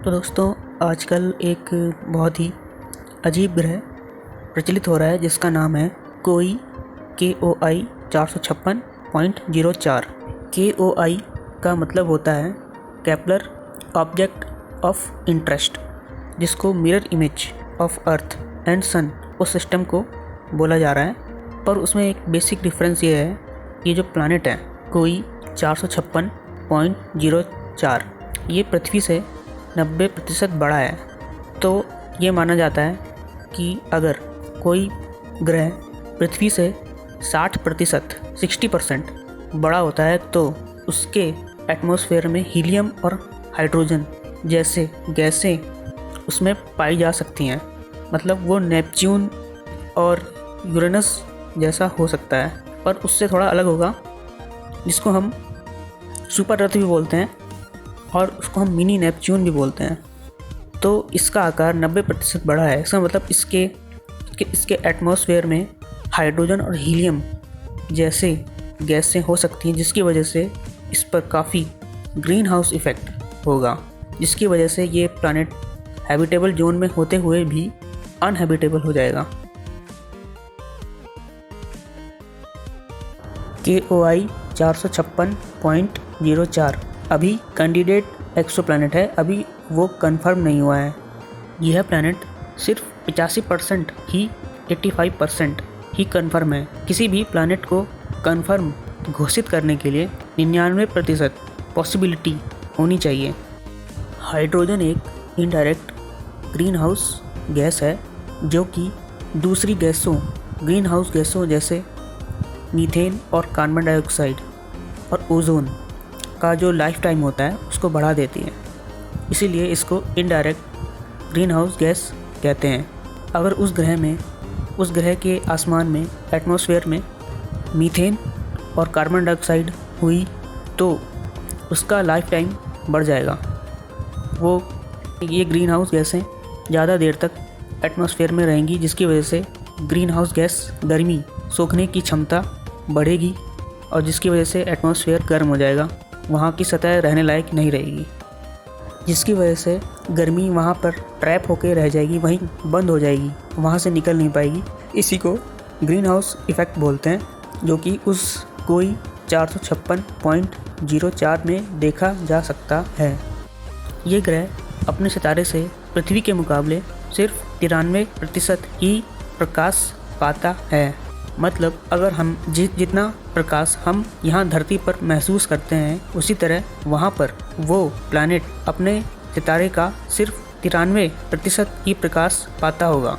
तो दोस्तों, आजकल एक बहुत ही अजीब ग्रह प्रचलित हो रहा है जिसका नाम है कोई KOI 456.04। KOI का मतलब होता है केपलर ऑब्जेक्ट ऑफ इंटरेस्ट, जिसको mirror image of Earth and Sun उस सिस्टम को बोला जा रहा है। पर उसमें एक बेसिक डिफरेंस ये है, ये जो प्लैनेट है कोई 456.04 ये पृथ्वी से 90% बड़ा है। तो ये माना जाता है कि अगर कोई ग्रह पृथ्वी से 60% बड़ा होता है तो उसके एटमॉस्फेयर में हीलियम और हाइड्रोजन जैसे गैसें उसमें पाई जा सकती हैं। मतलब वो नेपच्यून और यूरेनस जैसा हो सकता है, पर उससे थोड़ा अलग होगा, जिसको हम सुपर अर्थ भी बोलते हैं और उसको हम मिनी नेपच्यून भी बोलते हैं। तो इसका आकार 90% बड़ा है। इसका मतलब इसके एटमॉस्फेयर में हाइड्रोजन और हीलियम जैसे गैसें हो सकती हैं, जिसकी वजह से इस पर काफ़ी ग्रीन हाउस इफ़ेक्ट होगा, जिसकी वजह से ये प्लैनेट हैबिटेबल जोन में होते हुए भी अनहैबिटेबल हो जाएगा। KOI 456.04 अभी कैंडिडेट एक्सोप्लैनेट है, अभी वो कंफर्म नहीं हुआ है। यह प्लैनेट सिर्फ 85% ही 85% ही कंफर्म है। किसी भी प्लैनेट को कंफर्म घोषित करने के लिए 99% पॉसिबिलिटी होनी चाहिए। हाइड्रोजन एक इनडायरेक्ट ग्रीन हाउस गैस है जो कि दूसरी गैसों ग्रीन हाउस गैसों जैसे मीथेन और कार्बन डाइऑक्साइड और ओजोन का जो लाइफ टाइम होता है उसको बढ़ा देती है। इसीलिए इसको इनडायरेक्ट ग्रीन हाउस गैस कहते हैं। अगर उस ग्रह के आसमान में एटमॉस्फेयर में मीथेन और कार्बन डाइऑक्साइड हुई तो उसका लाइफ टाइम बढ़ जाएगा। ये ग्रीन हाउस गैसें ज़्यादा देर तक एटमॉस्फेयर में रहेंगी, जिसकी वजह से ग्रीन हाउस गैस गर्मी सोखने की क्षमता बढ़ेगी और जिसकी वजह से एटमॉस्फेयर गर्म हो जाएगा। वहाँ की सतह रहने लायक नहीं रहेगी, जिसकी वजह से गर्मी वहाँ पर ट्रैप होकर रह जाएगी, वहीं बंद हो जाएगी, वहाँ से निकल नहीं पाएगी। इसी को ग्रीन हाउस इफ़ेक्ट बोलते हैं, जो कि उस कोई 456.04 में देखा जा सकता है। ये ग्रह अपने सितारे से पृथ्वी के मुकाबले सिर्फ 93% ही प्रकाश पाता है। मतलब अगर हम जितना प्रकाश हम यहाँ धरती पर महसूस करते हैं, उसी तरह वहाँ पर वो प्लैनेट अपने सितारे का सिर्फ 93% ही प्रकाश पाता होगा।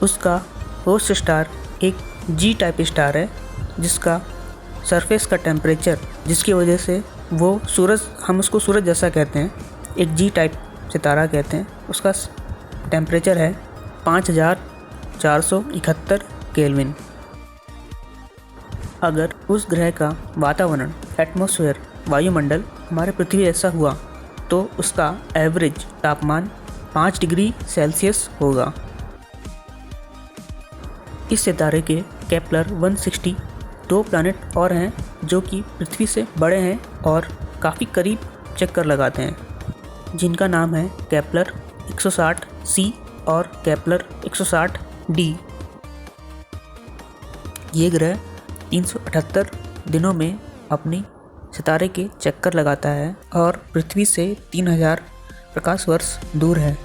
उसका होस्ट स्टार एक G टाइप स्टार है, जिसका सरफेस का टेम्परेचर, जिसकी वजह से वो हम उसको सूरज जैसा कहते हैं, एक G टाइप सितारा कहते हैं। उसका टेम्परेचर है 5471 केल्विन। अगर उस ग्रह का वातावरण एटमॉस्फेयर वायुमंडल हमारे पृथ्वी जैसा हुआ तो उसका एवरेज तापमान 5 डिग्री सेल्सियस होगा। इस सितारे के केपलर 160 दो प्लैनेट और हैं जो कि पृथ्वी से बड़े हैं और काफ़ी करीब चक्कर लगाते हैं, जिनका नाम है केपलर 160c और केपलर 160d। ये ग्रह 378 दिनों में अपनी सितारे के चक्कर लगाता है और पृथ्वी से 3000 प्रकाश वर्ष दूर है।